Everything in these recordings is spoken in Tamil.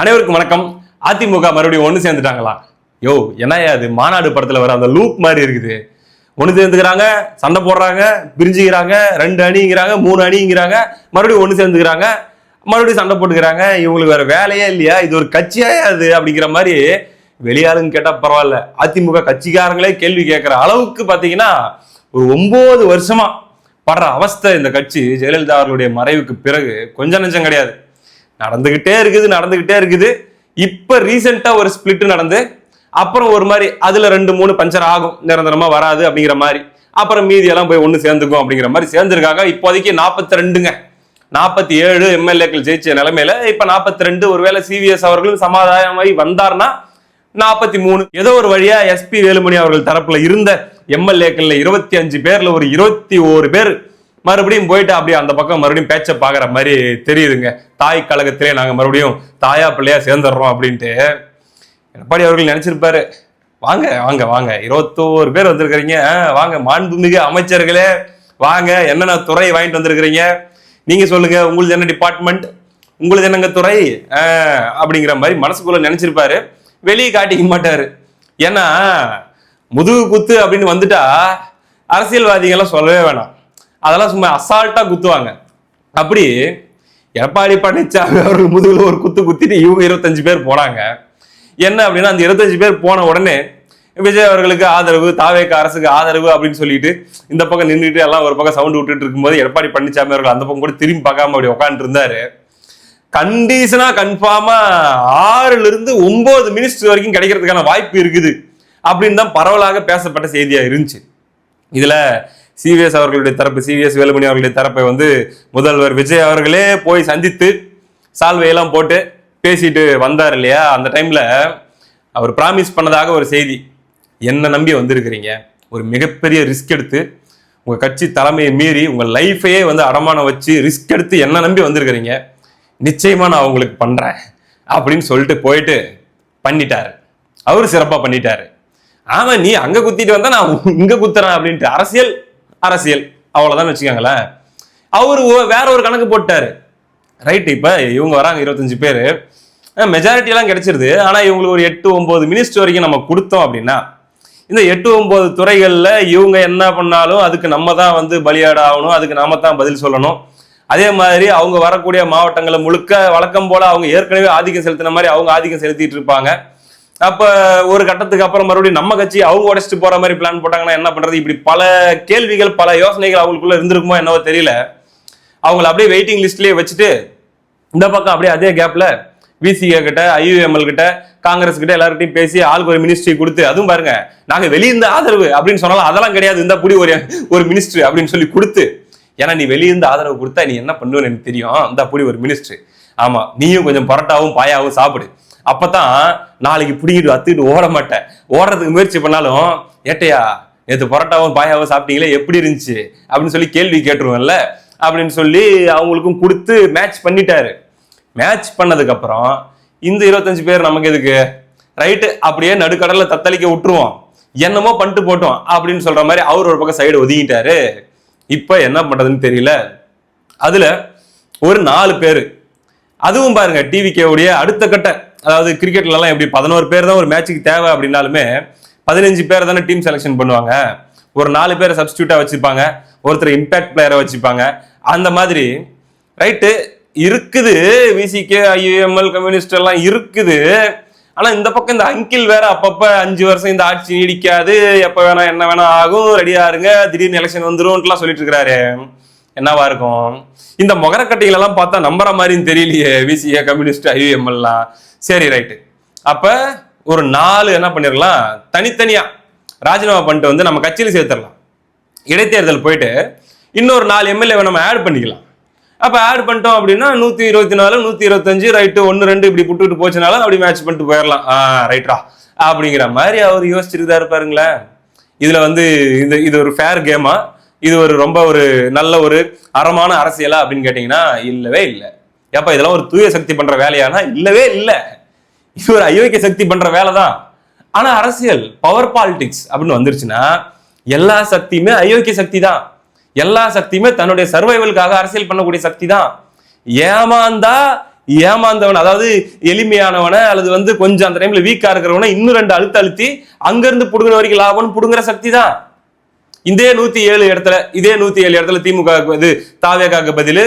அனைவருக்கும் வணக்கம். அதிமுக மறுபடியும் ஒன்று சேர்ந்துட்டாங்களா? யோ என்னையா அது மாநாடு படத்துல வர அந்த லூப் மாதிரி இருக்குது. ஒன்று சேர்ந்துக்கிறாங்க, சண்டை போடுறாங்க, பிரிஞ்சுக்கிறாங்க, 2 அணிங்கிறாங்க, 3 அணிங்கிறாங்க, மறுபடியும் ஒன்று சேர்ந்துக்கிறாங்க, மறுபடியும் சண்டை போட்டுக்கிறாங்க. இவங்களுக்கு வேற வேலையே இல்லையா? இது ஒரு கட்சியா அது அப்படிங்கிற மாதிரி வெளியாளுங்க கேட்டா பரவாயில்ல, அதிமுக கட்சிக்காரங்களே கேள்வி கேட்கிற அளவுக்கு பாத்தீங்கன்னா ஒரு 9 வருஷமா படுற அவஸ்தை இந்த கட்சி ஜெயலலிதா அவர்களுடைய மறைவுக்கு பிறகு கொஞ்சம் நெஞ்சம் கிடையாது. நடந்துகிட்டே இருக்குது. இப்ப ரீசெண்டா ஒரு ஸ்பிளிட் நடந்து அப்புறம் ஒரு மாதிரி அதுல 2-3 பஞ்சர் ஆகும், நிரந்தரமா வராது அப்படிங்கிற மாதிரி. அப்புறம் மீதி எல்லாம் போய் ஒண்ணு சேர்ந்துக்கும் அப்படிங்கிற மாதிரி சேர்ந்திருக்காங்க. இப்போதைக்கு 42ங்க 47 எம்எல்ஏக்கள் ஜெயிச்ச நிலைமையில இப்ப 42. ஒருவேளை சிவிஎஸ் அவர்களும் சமாதானமாய் வந்தார்னா 43. ஏதோ ஒரு வழியா எஸ்பி வேலுமணி அவர்கள் தரப்புல இருந்த எம்எல்ஏக்கள்ல 25 பேர்ல ஒரு 21 பேர் மறுபடியும் போயிட்டு அப்படியே அந்த பக்கம் மறுபடியும் பேச்ச பாக்குற மாதிரி தெரியுதுங்க. தாய் கழகத்திலே நாங்க மறுபடியும் தாயா பிள்ளையா சேர்ந்துடுறோம் அப்படின்ட்டு எடப்பாடி அவர்கள் நினைச்சிருப்பாரு. வாங்க வாங்க வாங்க 21 பேர் வந்திருக்கிறீங்க, வாங்க மாண்புமிகு அமைச்சர்களே, வாங்க என்னென்ன துறை வாங்கிட்டு வந்திருக்கிறீங்க, நீங்க சொல்லுங்க, உங்களுக்கு என்ன டிபார்ட்மெண்ட், உங்களுக்கு என்னங்க துறை அப்படிங்கிற மாதிரி மனசுக்குள்ள நினைச்சிருப்பாரு. வெளியே காட்டிக்க மாட்டாரு. ஏன்னா முதுகு குத்து அப்படின்னு வந்துட்டா அரசியல்வாதிகள்லாம் சொல்லவே வேணாம், அதெல்லாம் சும்மா அசால்ட்டா குத்துவாங்க. அப்படி எடப்பாடி பழனிசாமி அவர்கள் முதுகுல ஒரு குத்து குத்திட்டு இவங்க 25 பேர் போனாங்க. என்ன அப்படின்னா அந்த 25 பேர் போன உடனே விஜய் அவர்களுக்கு ஆதரவு, தாவேக அரசுக்கு ஆதரவு அப்படின்னு சொல்லிட்டு இந்த பக்கம் நின்றுட்டு எல்லாம் ஒரு பக்கம் சவுண்ட் விட்டுட்டு இருக்கும்போது எடப்பாடி பழனிசாமி அவர்கள் அந்த பக்கம் கூட திரும்பி பார்க்காம அப்படி உட்காந்துட்டு இருந்தாரு. கண்டிஷனா கன்ஃபார்மா 6ல இருந்து 9 மினிஸ்டர் வரைக்கும் கிடைக்கிறதுக்கான வாய்ப்பு இருக்குது அப்படின்னு தான் பரவலாக பேசப்பட்ட செய்தியா இருந்துச்சு. இதுல சிவிஎஸ் அவர்களுடைய தரப்பு, சிவிஎஸ் வேலுமணி அவர்களுடைய தரப்பை முதல்வர் விஜய் அவர்களே போய் சந்தித்து சால்வையெல்லாம் போட்டு பேசிட்டு வந்தார் இல்லையா? அந்த டைம்ல அவர் பிராமிஸ் பண்ணதாக ஒரு செய்தி, என்ன நம்பி வந்திருக்கிறீங்க, ஒரு மிகப்பெரிய ரிஸ்க் எடுத்து உங்க கட்சி தலைமையை மீறி உங்க லைஃபையே அடமானம் வச்சு ரிஸ்க் எடுத்து என்ன நம்பி வந்திருக்கிறீங்க, நிச்சயமா நான் உங்களுக்கு பண்றேன் அப்படின்னு சொல்லிட்டு போயிட்டு பண்ணிட்டாரு. அவரு சிறப்பா பண்ணிட்டாரு. ஆமா, நீ அங்க குத்திட்டு வந்தா நான் இங்க குத்துறேன் அப்படின்ட்டு அரசியல் அவ்வளவுதான் வச்சுக்காங்களேன். அவரு வேற ஒரு கணக்கு போட்டாரு. ரைட், இப்ப இவங்க வராங்க 25 பேரு, மெஜாரிட்டி எல்லாம் கிடைச்சிருது. ஆனா இவங்களுக்கு ஒரு 8-9 மினிஸ்டர் வரைக்கும் நம்ம கொடுத்தோம் அப்படின்னா இந்த 8-9 துறைகள்ல இவங்க என்ன பண்ணாலும் அதுக்கு நம்ம தான் பலியாட ஆகணும், அதுக்கு நாம தான் பதில் சொல்லணும். அதே மாதிரி அவங்க வரக்கூடிய மாவட்டங்களை முழுக்க வழக்கம் போல அவங்க ஏற்கனவே ஆதிக்கம் செலுத்தின மாதிரி அவங்க ஆதிக்கம் செலுத்திட்டு இருப்பாங்க. அப்ப ஒரு கட்டத்துக்கு அப்புறம் மறுபடியும் நம்ம கட்சி அவங்க உடைச்சிட்டு போற மாதிரி பிளான் போட்டாங்கன்னா என்ன பண்றது? இப்படி பல கேள்விகள், பல யோசனைகள் அவங்களுக்குள்ள இருந்திருக்குமோ என்னவோ தெரியல. அவங்களை அப்படியே வெயிட்டிங் லிஸ்ட்லயே வச்சுட்டு இந்த பக்கம் அப்படியே அதே கேப்ல விசிஏ கிட்ட, ஐயுஎம்எல் கிட்ட, காங்கிரஸ் கிட்ட எல்லார்கிட்டையும் பேசி ஆளுக்கு ஒரு மினிஸ்ட்ரி கொடுத்து, அதுவும் பாருங்க நாங்க வெளியிருந்த ஆதரவு அப்படின்னு சொன்னாலும் அதெல்லாம் கிடையாது, இந்த புடி ஒரு மினிஸ்ட்ரி அப்படின்னு சொல்லி கொடுத்து, ஏன்னா நீ வெளியிருந்த ஆதரவு கொடுத்தா நீ என்ன பண்ணுவேன்னு எனக்கு தெரியும், இந்த புடி ஒரு மினிஸ்ட்ரி, ஆமா நீயும் கொஞ்சம் பரோட்டாவும் பாயாவும் சாப்பிடு, அப்பதான் நாளைக்கு பிடிக்கிட்டு அத்துக்கிட்டு ஓட மாட்டேன், ஓடுறதுக்கு முயற்சி பண்ணாலும் ஏட்டையா நேற்று பரோட்டாவும் பாயாவும் சாப்பிட்டீங்களே எப்படி இருந்துச்சு அப்படின்னு சொல்லி கேள்வி கேட்டுருவேன்ல அப்படின்னு சொல்லி அவங்களுக்கும் கொடுத்து மேட்ச் பண்ணிட்டாரு. மேட்ச் பண்ணதுக்கு அப்புறம் இந்த 25 பேர் நமக்கு எதுக்கு, ரைட்டு அப்படியே நடுக்கடல்ல தத்தளிக்க விட்டுருவோம், என்னமோ பண்ணிட்டு போட்டோம் அப்படின்னு சொல்ற மாதிரி அவர் ஒரு பக்கம் சைடு ஒதுங்கிட்டாரு. இப்ப என்ன பண்றதுன்னு தெரியல. அதுல ஒரு 4 பேரு, அதுவும் பாருங்க டிவிகேவுடைய அடுத்த கட்ட, அதாவது கிரிக்கெட்ல எல்லாம் எப்படி 11 பேர் தான் ஒரு மேட்சுக்கு தேவை அப்படின்னாலுமே 15 பேர் தானே டீம் செலக்ஷன் பண்ணுவாங்க. ஒரு 4 பேரை சப்ஸ்டியூட்டா வச்சுப்பாங்க, ஒருத்தர் இம்பாக்ட் பிளேயரை வச்சுப்பாங்க. அந்த மாதிரி ரைட்டு இருக்குது, விசிகே, ஐயுஎம்எல், கம்யூனிஸ்ட் எல்லாம் இருக்குது. ஆனா இந்த பக்கம் இந்த அங்கிள் வேற அப்பப்ப 5 வருஷம் இந்த ஆட்சி நீடிக்காது, எப்ப வேணா என்ன வேணா ஆகும், ரெடியா இருங்க, திடீர்னு எலெக்ஷன் வந்துரும் சொல்லிட்டு இருக்கிறாரு. என்னவா இருக்கும்? இந்த மொகரக்கட்டைகள் எல்லாம் பார்த்தா நம்புற மாதிரின்னு தெரியலையே விசிஏ, கம்யூனிஸ்ட், ஐயுஎம்எல்லாம். சரி ரைட்டு, அப்ப ஒரு 4 என்ன பண்ணிடலாம், தனித்தனியா ராஜினாமா பண்ணிட்டு நம்ம கட்சியில சேர்த்துடலாம். இடைத்தேர்தல் போயிட்டு இன்னொரு 4 எம்எல்ஏ நம்ம ஆட் பண்ணிக்கலாம். அப்ப ஆட் பண்ணிட்டோம் அப்படின்னா 124, 125 ரைட்டு 1-2 இப்படி புட்டுட்டு போச்சுனாலும் அப்படி மேட்ச் பண்ணிட்டு போயிடலாம். ரைட்டா அப்படிங்கிற மாதிரி அவர் யோசிச்சிருக்காரு பாருங்களேன். இதுல இது ஒரு ஃபேர் கேமா, இது ஒரு ரொம்ப ஒரு நல்ல ஒரு அறமான அரசியலா அப்படின்னு கேட்டீங்கன்னா இல்லவே இல்லை. ஏப்பா இதெல்லாம் ஒரு தூய சக்தி பண்ற வேலையானா இல்லவே இல்லை. இது ஒரு அயோக்கிய சக்தி பண்ற வேலை தான். ஆனா அரசியல் பவர் பாலிடிக்ஸ் அப்படின்னு வந்துருச்சுன்னா எல்லா சக்தியுமே அயோக்கிய சக்தி தான். எல்லா சக்தியுமே தன்னுடைய சர்வைவலுக்காக அரசியல் பண்ணக்கூடிய சக்தி தான். ஏமாந்தா ஏமாந்தவன், அதாவது எளிமையானவனை அல்லது வந்து கொஞ்சம் அந்த டைம்ல வீக்கா இருக்கிறவன இன்னும் 2 அழுத்தி அங்க இருந்து புடுங்குற வரைக்கும் லாபம்னு புடுங்குற சக்தி தான். இதே 107 இடத்துல திமுக இது தாவேகாக்கு பதில்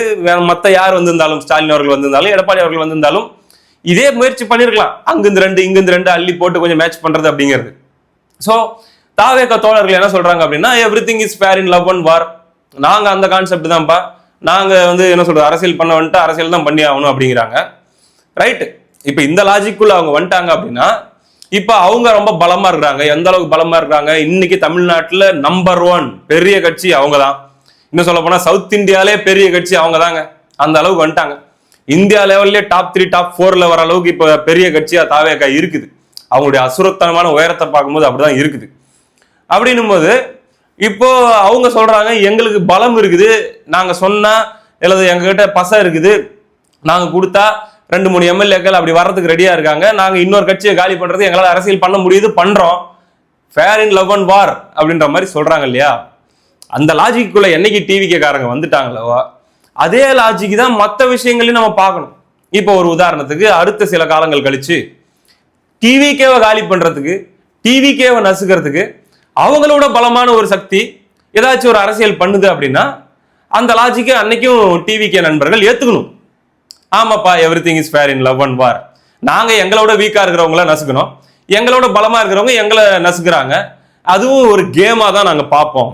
மத்த யார் வந்திருந்தாலும், ஸ்டாலின் அவர்கள் வந்திருந்தாலும், எடப்பாடி அவர்கள் வந்திருந்தாலும் இதே முயற்சி பண்ணிருக்கலாம். அங்கிருந்து 2 இங்கிருந்து 2 அள்ளி போட்டு கொஞ்சம் மேட்ச் பண்றது அப்படிங்கிறது. சோ தாவேகா தோழர்கள் என்ன சொல்றாங்க அப்படின்னா, everything is fair in love and war. நாங்க அந்த கான்செப்ட் தான்ப்பா, நாங்க வந்து என்ன சொல்றது, அரசியல் பண்ண வந்துட்டு அரசியல் தான் பண்ணி ஆகணும் அப்படிங்கிறாங்க. ரைட். இப்ப இந்த லாஜிக்குள்ள அவங்க வந்துட்டாங்க அப்படின்னா, இப்ப அவங்க ரொம்ப பலமா இருக்கிறாங்க. எந்த அளவுக்கு பலமா இருக்கிறாங்க, இன்னைக்கு தமிழ்நாட்டுல நம்பர் 1 பெரிய கட்சி அவங்க தான். இன்னும் சொல்ல போனா சவுத் இந்தியாலே பெரிய கட்சி அவங்க தாங்க. அந்த அளவுக்கு வந்துட்டாங்க. இந்தியா லெவல்லே டாப் 3 டாப் 4ல வர அளவுக்கு இப்ப பெரிய கட்சியா தாவேகா இருக்குது. அவங்களுடைய அசுரத்தனமான உயரத்தை பார்க்கும்போது அப்படிதான் இருக்குது. அப்படின்னும் போது இப்போ அவங்க சொல்றாங்க, எங்களுக்கு பலம் இருக்குது, நாங்க சொன்னா அல்லது எங்க கிட்ட பசை இருக்குது, நாங்க கொடுத்தா 2-3 எம்எல்ஏக்கள் அப்படி வர்றதுக்கு ரெடியா இருக்காங்க, நாங்க இன்னொரு கட்சியை காலி பண்றது எங்களால் அரசியல் பண்ண முடியுது, பண்றோம், fair in love and war அப்படின்ற மாதிரி சொல்றாங்க இல்லையா. அந்த லாஜிக்குள்ள என்னைக்கு டிவிகே காரங்க வந்துட்டாங்களோ அதே லாஜிக் தான் மற்ற விஷயங்களையும் நம்ம பார்க்கணும். இப்போ ஒரு உதாரணத்துக்கு அடுத்த சில காலங்கள் கழிச்சு டிவிகேவை காலி பண்றதுக்கு, டிவிகேவை நசுக்கிறதுக்கு அவங்களோட பலமான ஒரு சக்தி ஏதாச்சும் ஒரு அரசியல் பண்ணுது அப்படின்னா அந்த லாஜிக்கை அன்னைக்கும் டிவிகே நண்பர்கள் ஏத்துக்கணும். ஆமாப்பா, everything is fair in love and war. நாங்க எங்களோட வீக்கா இருக்கிறவங்கள நசுக்கணும், எங்களோட பலமா இருக்கிறவங்க எங்களை நசுக்கிறாங்க, அதுவும் ஒரு கேமா தான் நாங்க பார்ப்போம்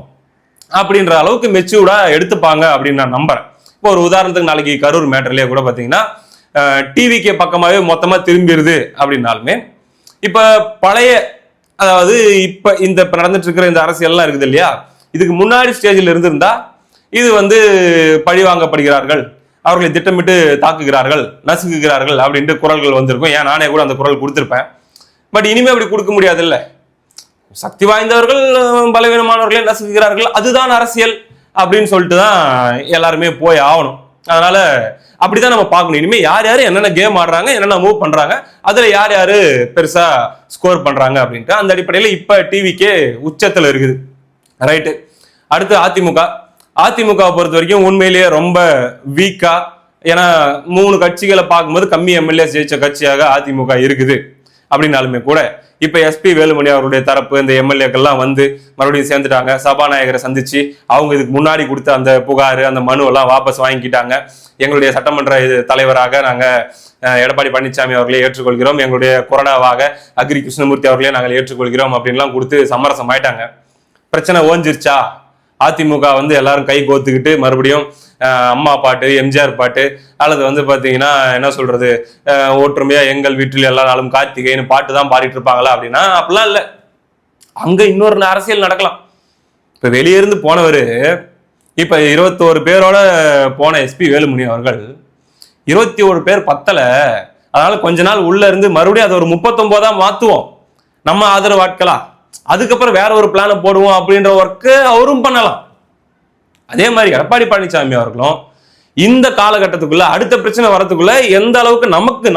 அப்படின்ற அளவுக்கு மெச்சூர்டா எடுத்துப்பாங்க அப்படின்னு நான் நம்புறேன். இப்போ ஒரு உதாரணத்துக்கு நாளைக்கு கரூர் மேட்டர்லயே கூட பாத்தீங்கன்னா டிவிகே பக்கமாவே மொத்தமா திரும்பிடுது அப்படின்னாலுமே இப்ப பழைய, அதாவது இப்ப இந்த நடந்துட்டு இருக்கிற இந்த அரசியல்லாம் இருக்குது இல்லையா, இதுக்கு முன்னாடி ஸ்டேஜில் இருந்திருந்தா இது வந்து பழிவாங்கப்படுகிறார்கள், அவர்களை திட்டமிட்டு தாக்குகிறார்கள், நசுக்குகிறார்கள் அப்படின்ட்டு குரல்கள் வந்திருக்கும். ஏன் நானே கூட அந்த குரல் கொடுத்திருப்பேன். பட் இனிமே அப்படி கொடுக்க முடியாது இல்ல. சக்தி வாய்ந்தவர்கள் பலவீனமானவர்களை நசுக்குகிறார்கள், அதுதான் அரசியல் அப்படின்னு சொல்லிட்டு தான் எல்லாருமே போய் ஆகணும். அதனால அப்படிதான் நம்ம பார்க்கணும். இனிமே யார் யாரு என்னென்ன கேம் ஆடுறாங்க, என்னென்ன மூவ் பண்றாங்க, அதுல யார் யாரு பெருசா ஸ்கோர் பண்றாங்க அப்படின்ட்டு அந்த அடிப்படையில இப்ப டிவிக்கே உச்சத்துல இருக்குது. ரைட்டு. அடுத்து அதிமுக பொறுத்த வரைக்கும் உண்மையிலேயே ரொம்ப வீக்கா, ஏன்னா 3 கட்சிகளை பார்க்கும்போது கம்மி எம்எல்ஏ ஜெயிச்ச கட்சியாக அதிமுக இருக்குது. அப்படின்னாலுமே கூட இப்ப எஸ்பி வேலுமணி அவருடைய தரப்பு இந்த எம்எல்ஏக்கள்லாம் வந்து மறுபடியும் சேர்ந்துட்டாங்க. சபாநாயகரை சந்திச்சு அவங்க இதுக்கு முன்னாடி கொடுத்த அந்த புகார், அந்த மனு எல்லாம் வாபஸ் வாங்கிக்கிட்டாங்க. எங்களுடைய சட்டமன்ற தலைவராக நாங்க எடப்பாடி பழனிசாமி அவர்களை ஏற்றுக்கொள்கிறோம், எங்களுடைய கொரோனாவாக அக்ரி கிருஷ்ணமூர்த்தி அவர்களே நாங்கள் ஏற்றுக்கொள்கிறோம் அப்படின்லாம் கொடுத்து சமரசம் ஆயிட்டாங்க. பிரச்சனை ஓஞ்சிருச்சா? அதிமுக வந்து எல்லாரும் கை கோத்துக்கிட்டு மறுபடியும் அம்மா பாட்டு, எம்ஜிஆர் பாட்டு, அல்லது வந்து பாத்தீங்கன்னா என்ன சொல்றது, ஒற்றுமையா எங்கள் வீட்டில் எல்லா நாளும் கார்த்திகைன்னு பாட்டு தான் பாடிட்டு இருப்பாங்களா அப்படின்னா அப்படிலாம் இல்ல. அங்க இன்னொரு அரசியல் நடக்கலாம். இப்ப வெளியிருந்து போனவரு இப்ப 21 பேரோட போன எஸ்பி வேலுமணி அவர்கள் 21 பேர் பத்தல, அதனால கொஞ்ச நாள் உள்ள இருந்து மறுபடியும் அதை ஒரு 39 மாத்துவோம் நம்ம ஆதரவு ஆட்களா, அதுக்கப்புறம் வேற ஒரு பிளான போடுவோம் அப்படின்ற ஒர்க்கு அவரும் பண்ணலாம். அதே மாதிரி எடப்பாடி பழனிசாமி அவர்களும் இந்த காலகட்டத்துக்குள்ள அடுத்த பிரச்சனை வரதுக்குள்ள எந்த அளவுக்கு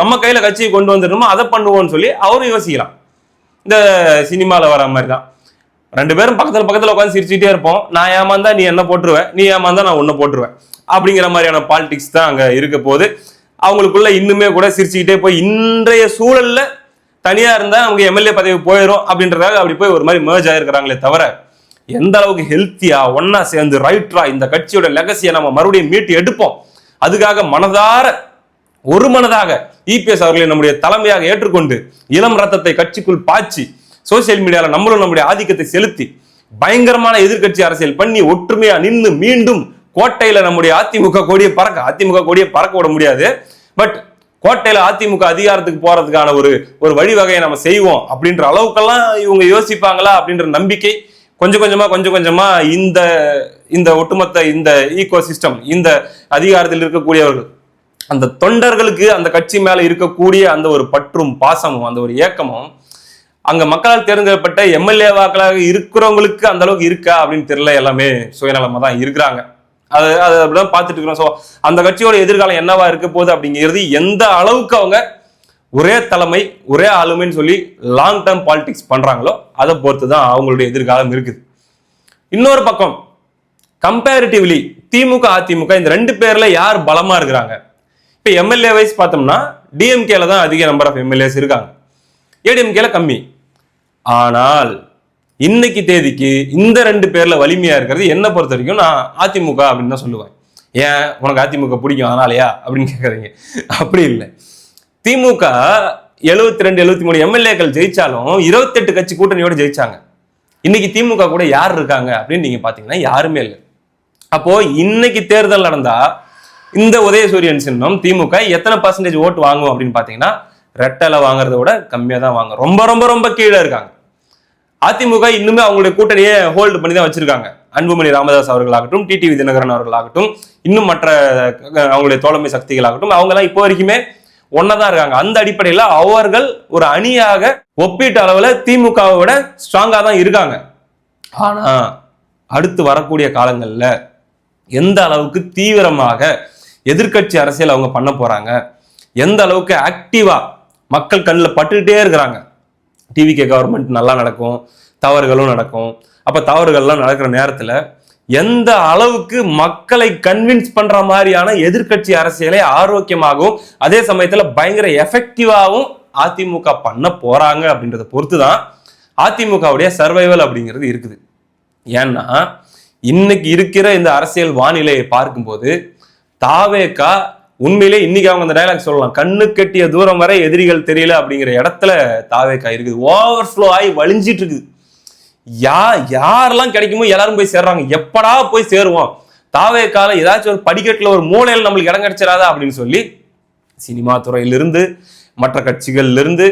நம்ம கையில கட்சியை கொண்டு வந்துடணுமோ அதை பண்ணுவோம்னு சொல்லி அவரும் யோசிக்கலாம். இந்த சினிமால வர மாதிரி தான் 2 பேரும் பக்கத்துல உட்காந்து சிரிச்சுட்டே இருப்போம். நான் ஏமாந்தா நீ என்ன போட்டுருவேன், நீ ஏமாந்தா நான் உன்ன போட்டுருவேன் அப்படிங்கிற மாதிரியான பாலிடிக்ஸ் தான் அங்க இருக்க போது. அவங்களுக்குள்ள இன்னுமே கூட சிரிச்சுக்கிட்டே போய் இன்றைய சூழல்ல தனியா இருந்தா அவங்க எம்எல்ஏ பதவி போயிடும் அப்படின்றதாக அப்படி போய் ஒரு மாதிரி மேர்ஜ் ஆயிருக்கிறாங்களே தவிர எந்த அளவுக்கு ஹெல்த்தியா ஒன்னா சேர்ந்து ரைட்ரா இந்த கட்சியோட லெகசியை நம்ம மறுபடியும் மீட்டு எடுப்போம், அதுக்காக ஒரு மனதாக இபிஎஸ் அவர்களை நம்முடைய தலைமையாக ஏற்றுக்கொண்டு இளம் ரத்தத்தை கட்சிக்குள் பாய்ச்சி சோசியல் மீடியால நம்மளும் நம்முடைய ஆதிக்கத்தை செலுத்தி பயங்கரமான எதிர்கட்சி அரசியல் பண்ணி ஒற்றுமையா நின்று மீண்டும் கோட்டையில நம்முடைய அதிமுக கொடியை பறக்க விட முடியாது, பட் கோட்டையில அதிமுக அதிகாரத்துக்கு போறதுக்கான ஒரு வழிவகையை நம்ம செய்வோம் அப்படின்ற அளவுக்கெல்லாம் இவங்க யோசிப்பாங்களா அப்படின்ற நம்பிக்கை கொஞ்சம் கொஞ்சமா இந்த ஒட்டுமொத்த இந்த ஈகோ சிஸ்டம், இந்த அதிகாரத்தில் இருக்கக்கூடியவர்கள், அந்த தொண்டர்களுக்கு அந்த கட்சி மேல இருக்கக்கூடிய அந்த ஒரு பற்றும் பாசமும் அந்த ஒரு ஏக்கமும் அங்க மக்களால் தேர்ந்தெடுக்கப்பட்ட எம்எல்ஏ வாக்களாக இருக்கிறவங்களுக்கு அந்த அளவுக்கு இருக்கா அப்படின்னு தெரியல. எல்லாமே சுயநலமா தான் இருக்கிறாங்க. அது அப்படிதான் பார்த்துட்டு இருக்கிறோம். ஸோ அந்த கட்சியோட எதிர்காலம் என்னவா இருக்க போகுது அப்படிங்கிறது, எந்த அளவுக்கு அவங்க ஒரே தலைமை ஒரே ஆளுமைன்னு சொல்லி லாங் டேர்ம் பாலிடிக்ஸ் பண்றாங்களோ அதை பொறுத்து தான் அவங்களுடைய எதிர்காலம் இருக்குது. இன்னொரு பக்கம் கம்பேரிட்டிவ்லி திமுக அதிமுக இந்த 2 பேர்ல யார் பலமா இருக்கிறாங்க, இப்போ எம்எல்ஏ வைஸ் பார்த்தோம்னா டிஎம்கேல தான் அதிக நம்பர் ஆஃப் எம்எல்ஏஸ் இருக்காங்க, ஏடிஎம்கேல கம்மி. ஆனால் இன்னைக்கு தேதிக்கு இந்த 2 பேர்ல வலிமையா இருக்கிறது என்ன பொறுத்த வரைக்கும் நான் அதிமுக அப்படின்னு தான் சொல்லுவேன். ஏன் உனக்கு அதிமுக பிடிக்கும் அதனாலயா அப்படின்னு கேட்காதீங்க, அப்படி இல்லை. திமுக 72-73 எம்எல்ஏக்கள் ஜெயிச்சாலும் 28 கட்சி கூட்டணியோட ஜெயிச்சாங்க. இன்னைக்கு திமுக கூட யார் இருக்காங்க அப்படின்னு நீங்க பாத்தீங்கன்னா யாருமே இல்லை. அப்போ இன்னைக்கு தேர்தல் நடந்தா இந்த உதயசூரியன் சின்னம் திமுக எத்தனை % ஓட்டு வாங்கும் அப்படின்னு பாத்தீங்கன்னா ரெட்டலை வாங்குறத விட கம்மியா தான் வாங்க, ரொம்ப ரொம்ப ரொம்ப கீழே இருக்காங்க. அதிமுக இன்னுமே அவங்களுடைய கூட்டணியை ஹோல்டு பண்ணி தான் வச்சிருக்காங்க. அன்புமணி ராமதாஸ் அவர்களாகட்டும், டிடிவி தினகரன் அவர்களாகட்டும், இன்னும் மற்ற அவங்களுடைய தோழமை சக்திகளாகட்டும், அவங்க எல்லாம் இப்போ வரைக்குமே ஒன்னதான் இருக்காங்க. அந்த அடிப்படையில் அவர்கள் ஒரு அணியாக ஒப்பீட்டு அளவுல திமுகவை விட ஸ்ட்ராங்கா தான் இருக்காங்க. ஆனா அடுத்து வரக்கூடிய காலங்கள்ல எந்த அளவுக்கு தீவிரமாக எதிர்கட்சி அரசியல் அவங்க பண்ண போறாங்க, எந்த அளவுக்கு ஆக்டிவா மக்கள் கண்ணில் பட்டுக்கிட்டே இருக்கிறாங்க. டிவிகே கவர்மெண்ட் நல்லா நடக்கும், தவறுகளும் நடக்கும். அப்ப தவறுகள்லாம் நடக்கிற நேரத்துல எந்த அளவுக்கு மக்களை கன்வின்ஸ் பண்ற மாதிரியான எதிர்கட்சி அரசியலை ஆரோக்கியமாகவும் அதே சமயத்துல பயங்கர எஃபெக்டிவாகவும் அதிமுக பண்ண போறாங்க அப்படின்றத பொறுத்துதான் அதிமுகவுடைய சர்வைவல் அப்படிங்கிறது இருக்குது. ஏன்னா இன்னைக்கு இருக்கிற இந்த அரசியல் வானிலையை பார்க்கும்போது தாவேகா உண்மையிலே இன்னைக்கு அவங்க அந்த டைலாக் சொல்லலாம், கண்ணு கட்டிய தூரம் வரை எதிரிகள் தெரியல அப்படிங்கிற இடத்துல தாவேகா இருக்குது. ஓவர்ஃப்ளோ ஆகி வலிஞ்சிட்டு இருக்குது. யாரெல்லாம் கிடைக்குமோ எல்லாரும் போய் சேர்றாங்க. எப்படா போய் சேருவோம், தாவேகால ஏதாச்சும் ஒரு படிக்கட்டுல ஒரு மூலையில் நம்மளுக்கு இடம் கிடைச்சிடாதா அப்படின்னு சொல்லி சினிமா துறையிலிருந்து மற்ற கட்சிகள்ல இருந்து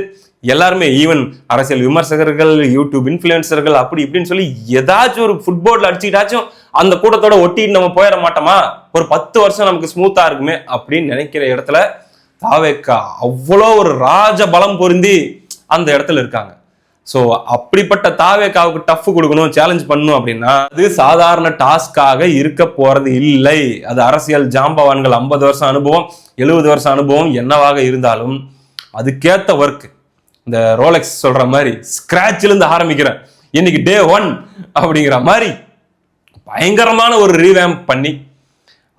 எல்லாருமே, ஈவன் அரசியல் விமர்சகர்கள், யூடியூப் இன்ஃபுளுசர்கள், அப்படி இப்படின்னு சொல்லி ஏதாச்சும் ஒரு ஃபுட்போர்ட்ல அடிச்சுக்கிட்டாச்சும் அந்த கூட்டத்தோட ஒட்டிட்டு நம்ம போயிட மாட்டோமா, ஒரு 10 வருஷம் நமக்கு ஸ்மூத்தா இருக்குமே அப்படின்னு நினைக்கிற இடத்துல தாவேகா அவ்வளோ ஒரு ராஜ பலம் பொருந்தி அந்த இடத்துல இருக்காங்க. ஸோ அப்படிப்பட்ட தாவேகாவுக்கு டஃப் கொடுக்கணும், சேலஞ்ச் பண்ணணும் அப்படின்னா அது சாதாரண டாஸ்காக இருக்க போறது இல்லை. அது அரசியல் ஜாம்பவான்கள் 50 வருஷம் அனுபவம், 70 வருஷம் அனுபவம் என்னவாக இருந்தாலும் அதுக்கேத்த ஒர்க். இந்த ரோலெக்ஸ் சொல்ற மாதிரி ஸ்கிராட்ச்ல இருந்து ஆரம்பிக்கிறேன், இன்னைக்கு டே 1 அப்படிங்கிற மாதிரி பயங்கரமான ஒரு ரீவேம்ப் பண்ணி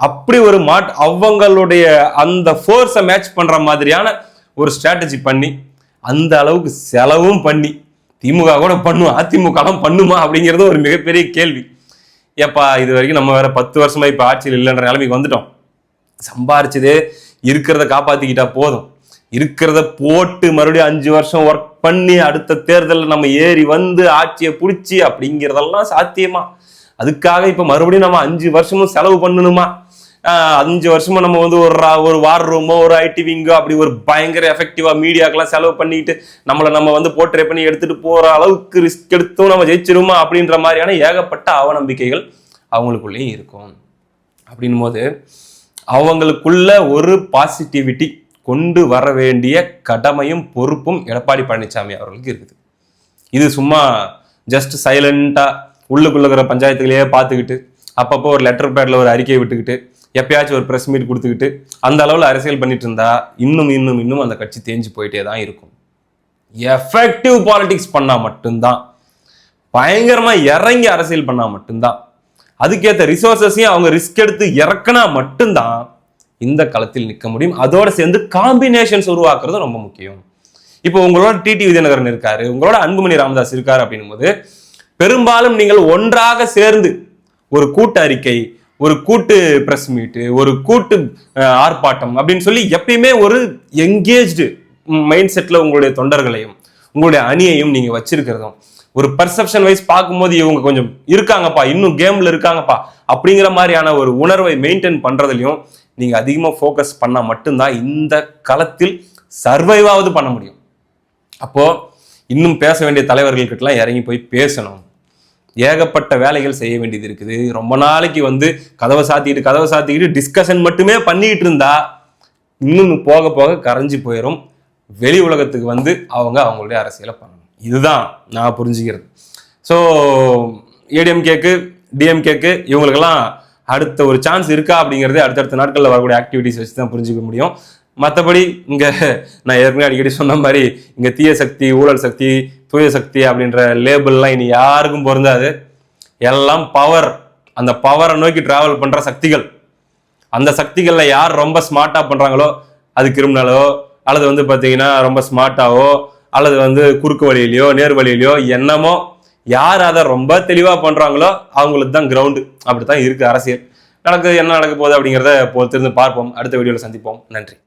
அப்படி ஒரு அவங்களுடைய அந்த ஃபோர்ஸை மேட்ச் பண்ற மாதிரியான ஒரு ஸ்ட்ராட்டஜி பண்ணி அந்த அளவுக்கு செலவும் பண்ணி திமுக கூட பண்ணும், அதிமுக பண்ணுமா அப்படிங்கிறது ஒரு மிகப்பெரிய கேள்வி. ஏப்பா இது வரைக்கும் நம்ம வேற 10 வருஷமா இப்ப ஆட்சியில் இல்லைன்ற நிலைமைக்கு வந்துட்டோம். சம்பாரிச்சதே இருக்கிறத காப்பாத்திக்கிட்டா போதும், இருக்கிறத போட்டு மறுபடியும் 5 வருஷம் ஒர்க் பண்ணி அடுத்த தேர்தலில் நம்ம ஏறி வந்து ஆட்சியை பிடிச்சி அப்படிங்கிறதெல்லாம் சாத்தியமா? அதுக்காக இப்ப மறுபடியும் நம்ம 5 வருஷமும் செலவு பண்ணணுமா? 5 வருஷமா நம்ம வந்து ஒரு வார் ரூமோ ஒரு ஐடி விங்கோ அப்படி ஒரு பயங்கர எஃபெக்டிவா மீடியாக்கெல்லாம் செலவு பண்ணிட்டு நம்ம வந்து போர்ட்ரே பண்ணி எடுத்துட்டு போற அளவுக்கு ரிஸ்க் எடுத்தும் நம்ம ஜெயிச்சிருமா அப்படின்ற மாதிரியான ஏகப்பட்ட அவநம்பிக்கைகள் அவங்களுக்குள்ளேயும் இருக்கும். அப்படின் போது அவங்களுக்குள்ள ஒரு பாசிட்டிவிட்டி கொண்டு வர வேண்டிய கடமையும் பொறுப்பும் எடப்பாடி பழனிசாமி அவர்களுக்கு இருக்குது. இது சும்மா ஜஸ்ட் சைலண்டா உள்ளுக்குள்ள பஞ்சாயத்துகளையே பார்த்துக்கிட்டு அப்பப்போ ஒரு லெட்டர் பேட்ல ஒரு அறிக்கையை விட்டுக்கிட்டு எப்பயாச்சும் ஒரு பிரஸ் மீட் கொடுத்துக்கிட்டு அந்த அளவில் அரசியல் பண்ணிட்டு இருந்தா இன்னும் அந்த கட்சி தேஞ்சு போயிட்டே தான் இருக்கும். எஃபெக்டிவ் பாலிடிக்ஸ் பண்ணா மட்டும்தான், பயங்கரமா இறங்கி அரசியல் பண்ணா மட்டும்தான், அதுக்கேற்ற ரிசோர்சஸையும் அவங்க ரிஸ்க் எடுத்து இறக்கினா மட்டும்தான் இந்த களத்தில் நிற்க முடியும். அதோட சேர்ந்து காம்பினேஷன்ஸ் உருவாக்குறது ரொம்ப முக்கியம். இப்போ உங்களோட டிடிவி தினகரன் இருக்காரு, உங்களோட அன்புமணி ராமதாஸ் இருக்காரு அப்படின்னும் போது பெரும்பாலும் நீங்கள் ஒன்றாக சேர்ந்து ஒரு கூட்டு அறிக்கை, ஒரு கூட்டு பிரஸ் மீட்டு, ஒரு கூட்டு ஆர்ப்பாட்டம் அப்படின்னு சொல்லி எப்பயுமே ஒரு என்கேஜ்டு மைண்ட் செட்ல உங்களுடைய தொண்டர்களையும் உங்களுடைய அணியையும் நீங்க வச்சிருக்கிறதும் ஒரு பர்செப்ஷன் வைஸ் பார்க்கும்போது இவங்க கொஞ்சம் இருக்காங்கப்பா, இன்னும் கேம்ல இருக்காங்கப்பா அப்படிங்கிற மாதிரியான ஒரு உணர்வை மெயின்டைன் பண்றதுலையும் நீங்க அதிகமா ஃபோக்கஸ் பண்ணா மட்டும்தான் இந்த களத்தில் சர்வைவாவது பண்ண முடியும். அப்போ இன்னும் பேச வேண்டிய தலைவர்கள்கிட்டலாம் இறங்கி போய் பேசணும். ஏகப்பட்ட வேலைகள் செய்ய வேண்டியது இருக்குது. ரொம்ப நாளைக்கு வந்து கதவை சாத்திக்கிட்டு டிஸ்கஷன் மட்டுமே பண்ணிட்டு இருந்தா இன்னும் போக போக கரைஞ்சி போயிடும். வெளி உலகத்துக்கு வந்து அவங்களுடைய அரசியலை பண்ணணும். இதுதான் நான் புரிஞ்சுக்கிறது. ஸோ ஏடிஎம்கேக்கு டிஎம்கேக்கு இவங்களுக்கெல்லாம் அடுத்த ஒரு சான்ஸ் இருக்கா அப்படிங்கிறது அடுத்தடுத்த நாட்களில் வரக்கூடிய ஆக்டிவிட்டிஸ் வச்சு தான் புரிஞ்சுக்க முடியும். மற்றபடி இங்க நான் ஏற்கனவே அடிக்கடி சொன்ன மாதிரி இங்க தீய சக்தி, ஊழல் சக்தி, தூய சக்தி அப்படின்ற லேபிள்லாம் இனி யாருக்கும் பொருந்தாது. எல்லாம் பவர், அந்த பவரை நோக்கி டிராவல் பண்ற சக்திகள். அந்த சக்திகள்ல யார் ரொம்ப ஸ்மார்ட்டா பண்றாங்களோ அது கிரிமினலோ, அல்லது வந்து பாத்தீங்கன்னா ரொம்ப ஸ்மார்ட்டாவோ, அல்லது வந்து குறுக்கு வழியிலையோ நேர் வழியிலையோ என்னமோ யார் அதை ரொம்ப தெளிவா பண்றாங்களோ அவங்களுக்கு தான் கிரவுண்டு. அப்படித்தான் இருக்கு அரசியல். என்ன நடக்க போகுது அப்படிங்கிறத பொறுத்திருந்து பார்ப்போம். அடுத்த வீடியோல சந்திப்போம். நன்றி.